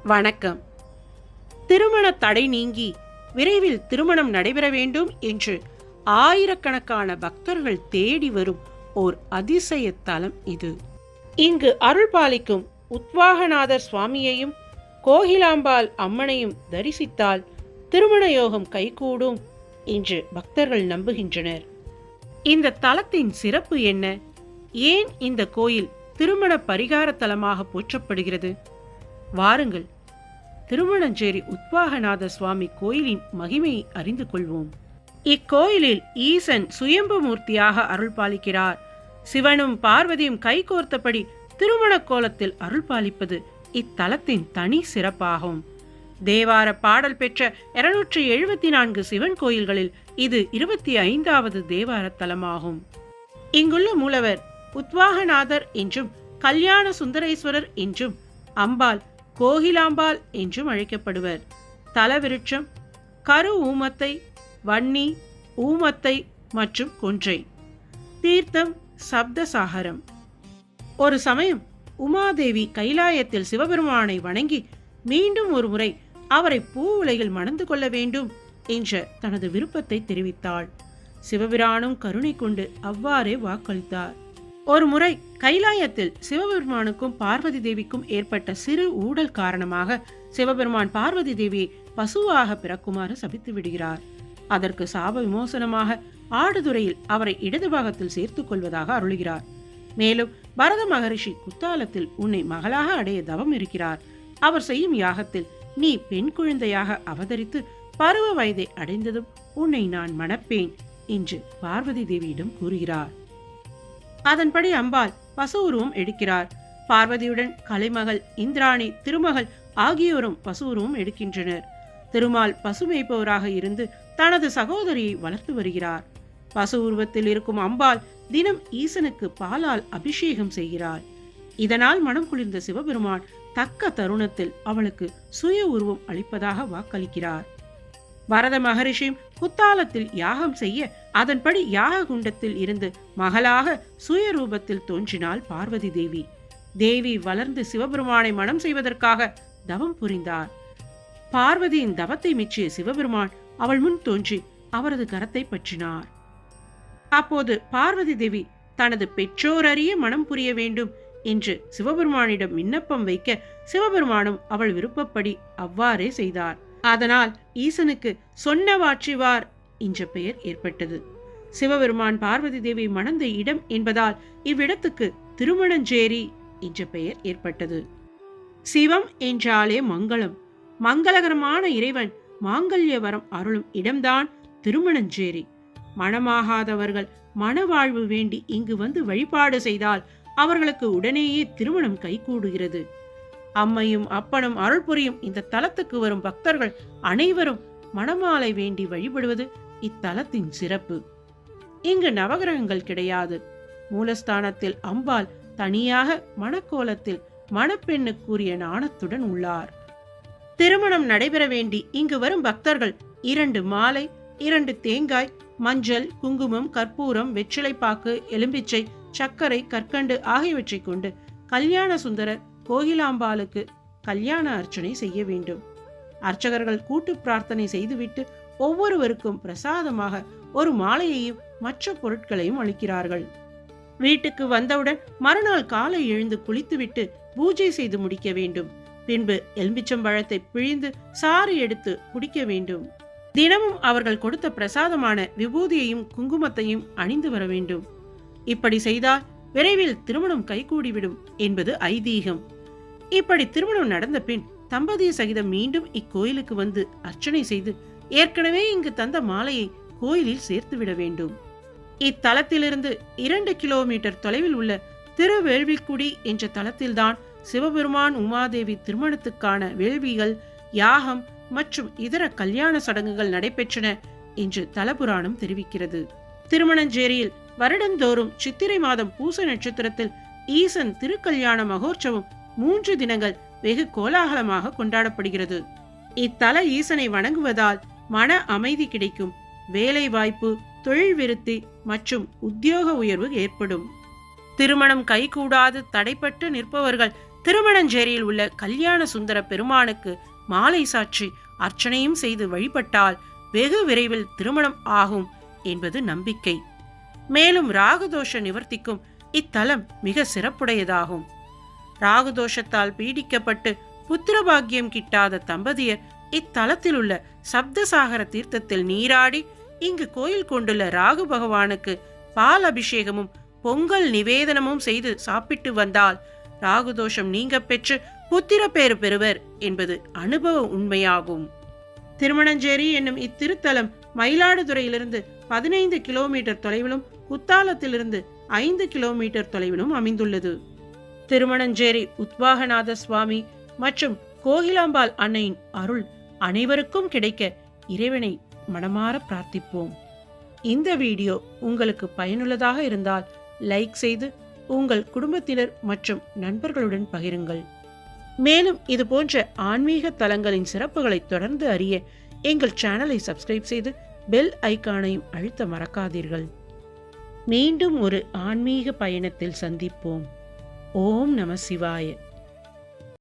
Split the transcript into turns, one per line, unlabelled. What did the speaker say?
வணக்கம். திருமண தடை நீங்கி விரைவில் திருமணம் நடைபெற வேண்டும் என்று ஆயிரக்கணக்கான பக்தர்கள் தேடி வரும் ஓர் அதிசய தலம் இது. இங்கு அருள் பாலிக்கும் உத்வாகநாதர் சுவாமியையும் கோகிலாம்பாள் அம்மனையும் தரிசித்தால் திருமண யோகம் கைகூடும் என்று பக்தர்கள் நம்புகின்றனர். இந்த தலத்தின் சிறப்பு என்ன? ஏன் இந்த கோயில் திருமண பரிகார தலமாக போற்றப்படுகிறது? வாருங்கள், திருமணஞ்சேரி உத்வாகநாத சுவாமி கோயிலின் மகிமையை அறிந்து கொள்வோம். இக்கோயிலில் ஈசன் சுயம்பு மூர்த்தியாக அருள் பாலிக்கிறார். சிவனும் பார்வதியும் கைகோர்த்தபடி திருமண கோலத்தில் அருள் பாலிப்பது இத்தலத்தின் தனி சிறப்பாகும். தேவார பாடல் பெற்ற 274 சிவன் கோயில்களில் இது 25வது தேவார தலமாகும். இங்குள்ள மூலவர் உத்வாகநாதர் என்றும் கல்யாண சுந்தரேஸ்வரர் என்றும் அம்பாள் கோகிலாம்பாள் என்றும் அழைக்கப்படுவர். தலவிருட்சம் கரு ஊமத்தை, வன்னி, ஊமத்தை மற்றும் கொன்றை. தீர்த்தம் சப்தசாகரம். ஒரு சமயம் உமாதேவி கைலாயத்தில் சிவபெருமானை வணங்கி மீண்டும் ஒரு முறை அவரை பூ உலகில் மணந்து கொள்ள வேண்டும் என்ற தனது விருப்பத்தை தெரிவித்தாள். சிவபிரானும் கருணை கொண்டு அவ்வாறே வாக்களித்தார். ஒரு முறை கைலாயத்தில் சிவபெருமானுக்கும் பார்வதி தேவிக்கும் ஏற்பட்ட சிறு ஊடல் காரணமாக சிவபெருமான் பார்வதி தேவியை பசுவாக பிறக்குமாறு சபித்து விடுகிறார். அதற்கு சாப விமோசனமாக ஆடுதுறையில் அவரை இடது பாகத்தில் சேர்த்துக் கொள்வதாக அருளுகிறார். மேலும் பரத மகரிஷி குத்தாலத்தில் உன்னை மகளாக அடைய தவம் இருக்கிறார். அவர் செய்யும் யாகத்தில் நீ பெண் குழந்தையாக அவதரித்து பருவ வயதை அடைந்ததும் உன்னை நான் மணப்பேன் என்று பார்வதி தேவியிடம் கூறுகிறார். அதன்படி அம்பாள் பசு உருவம் எடுக்கிறார். பார்வதியுடன் கலைமகள், இந்திராணி, திருமகள் ஆகியோரும் பசு உருவம் எடுக்கின்றனர். திருமால் பசு மேய்ப்பவராக இருந்து தனது சகோதரியை வளர்த்து வருகிறார். பசு உருவத்தில் இருக்கும் அம்பாள் தினம் ஈசனுக்கு பாலால் அபிஷேகம் செய்கிறாள். இதனால் மனம் குளிர்ந்த சிவபெருமான் தக்க தருணத்தில் அவளுக்கு சுய உருவம் அளிப்பதாக வாக்களிக்கிறார். பரத மகரிஷியும் குத்தாலத்தில் யாகம் செய்ய அதன்படி யாக குண்டத்தில் இருந்து மகளாக சுயரூபத்தில் தோன்றினாள் பார்வதி தேவி. தேவி வளர்ந்து சிவபெருமானை மனம் செய்வதற்காக தவம் புரிந்தார். பார்வதியின் தவத்தை மெச்சிய சிவபெருமான் அவள் முன் தோன்றி அவரது கரத்தை பற்றினார். அப்போது பார்வதி தேவி தனது பெற்றோர் அறிய மனம் புரிய வேண்டும் என்று சிவபெருமானிடம் விண்ணப்பம் வைக்க சிவபெருமானும் அவள் விருப்பப்படி அவ்வாறே செய்தார். அதனால் ஈசனுக்கு சொன்னவாற்றிவார் என்ற பெயர் ஏற்பட்டது. சிவபெருமான் பார்வதி தேவி மணந்த இடம் என்பதால் இவ்விடத்துக்கு திருமணஞ்சேரி என்ற பெயர் ஏற்பட்டது. சிவம் என்றாலே மங்களம். மங்களகரமான இறைவன் மாங்கல்ய வரம் அருளும் இடம்தான் திருமணஞ்சேரி. மணமாகாதவர்கள் மணவாழ்வு வேண்டி இங்கு வந்து வழிபாடு செய்தால் அவர்களுக்கு உடனேயே திருமணம் கைகூடுகிறது. அம்மையும் அப்பனும் அருள் புரியும் இந்த தலத்துக்கு வரும் பக்தர்கள் அனைவரும் மணமாலை வேண்டி வழிபடுவது இத்தலத்தின் சிறப்பு. இங்கு நவகிரகங்கள் கிடையாது. மூலஸ்தானத்தில் அம்பாள் தனியாக மணக்கோலத்தில் மணப்பெண்ணுக்குரிய நாணத்துடன் உள்ளார். திருமணம் நடைபெற வேண்டி இங்கு வரும் பக்தர்கள் 2 மாலை, 2 தேங்காய், மஞ்சள், குங்குமம், கற்பூரம், வெற்றிலைப்பாக்கு, எலும்பிச்சை, சர்க்கரை, கற்கண்டு ஆகியவற்றை கொண்டு கல்யாண சுந்தரர் கோகிலாம்பாளுக்கு கல்யாண அர்ச்சனை செய்ய வேண்டும். அர்ச்சகர்கள் கூட்டு பிரார்த்தனை செய்துவிட்டு ஒவ்வொருவருக்கும் பிரசாதமாக ஒரு மாலையையும் மற்ற பொருட்களையும் அளிக்கிறார்கள். வீட்டுக்கு வந்தவுடன் மறுநாள் காலை எழுந்து குளித்துவிட்டு பூஜை செய்து முடிக்க வேண்டும். பின்பு எலும்பிச்சம்பழத்தை பிழிந்து சாறு எடுத்து குடிக்க வேண்டும். தினமும் அவர்கள் கொடுத்த பிரசாதமான விபூதியையும் குங்குமத்தையும் அணிந்து வர வேண்டும். இப்படி செய்தால் விரைவில் திருமணம் கைகூடிவிடும் என்பது ஐதீகம். இப்படி திருமணம் நடந்த பின் தம்பதி சகிதம் மீண்டும் இக்கோயிலுக்கு வந்து அர்ச்சனை செய்து ஏற்கனவே இங்கு தந்த மாலையை கோயிலில் சேர்த்துவிட வேண்டும். இத்தலத்திலிருந்து 2 கிலோமீட்டர் தொலைவில் உள்ள திருவேள்விக்குடி என்ற தலத்தில்தான் சிவபெருமான் உமாதேவி திருமணத்துக்கான வேள்விகள், யாகம் மற்றும் இதர கல்யாண சடங்குகள் நடைபெற்றன என்று தலபுராணம் தெரிவிக்கிறது. திருமணஞ்சேரியில் வருடந்தோறும் சித்திரை மாதம் பூச நட்சத்திரத்தில் ஈசன் திருக்கல்யாண மகோற்சவம் 3 தினங்கள் வெகு கோலாகலமாக கொண்டாடப்படுகிறது. இத்தல ஈசனை வணங்குவதால் மன அமைதி கிடைக்கும். வேலை வாய்ப்பு, தொழில் விருத்தி மற்றும் உத்தியோக உயர்வு ஏற்படும். திருமணம் கைகூடாது தடைப்பட்டு நிற்பவர்கள் திருமணஞ்சேரியில் உள்ள கல்யாண சுந்தர பெருமானுக்கு மாலை சாற்றி அர்ச்சனையும் செய்து வழிபட்டால் வெகு விரைவில் திருமணம் ஆகும் என்பது நம்பிக்கை. மேலும் ராகுதோஷ நிவர்த்திக்கும் இத்தலம் மிக சிறப்புடையதாகும். ராகுதோஷத்தால் பீடிக்கப்பட்டு புத்திரபாக்கியம் கிட்டாத தம்பதியர் இத்தலத்தில் உள்ள சப்தசாகர தீர்த்தத்தில் நீராடி இங்கு கோயில் கொண்டுள்ள ராகு பகவானுக்கு பால் அபிஷேகமும் பொங்கல் நிவேதனமும் செய்து சாப்பிட்டு வந்தால் ராகுதோஷம் நீங்க பெற்று புத்திர பேறு பெறுவர் என்பது அனுபவ உண்மையாகும். திருமணஞ்சேரி என்னும் இத்திருத்தலம் மயிலாடுதுறையிலிருந்து 15 கிலோமீட்டர் தொலைவிலும் குத்தாலத்திலிருந்து 5 கிலோமீட்டர் தொலைவிலும் அமைந்துள்ளது. திருமணஞ்சேரி உத்வாகநாத சுவாமி மற்றும் கோகிலாம்பாள் அன்னையின் அருள் அனைவருக்கும் கிடைக்க இறைவனை மனமாற பிரார்த்திப்போம். இந்த வீடியோ உங்களுக்கு பயனுள்ளதாக இருந்தால் லைக் செய்து உங்கள் குடும்பத்தினர் மற்றும் நண்பர்களுடன் பகிருங்கள். மேலும் இது போன்ற ஆன்மீக தலங்களின் சிறப்புகளை தொடர்ந்து அறிய எங்கள் சேனலை சப்ஸ்கிரைப் செய்து பெல் ஐகானையும் அழுத்த மறக்காதீர்கள். மீண்டும் ஒரு ஆன்மீக பயணத்தில் சந்திப்போம். ஓம் நம சிவாய.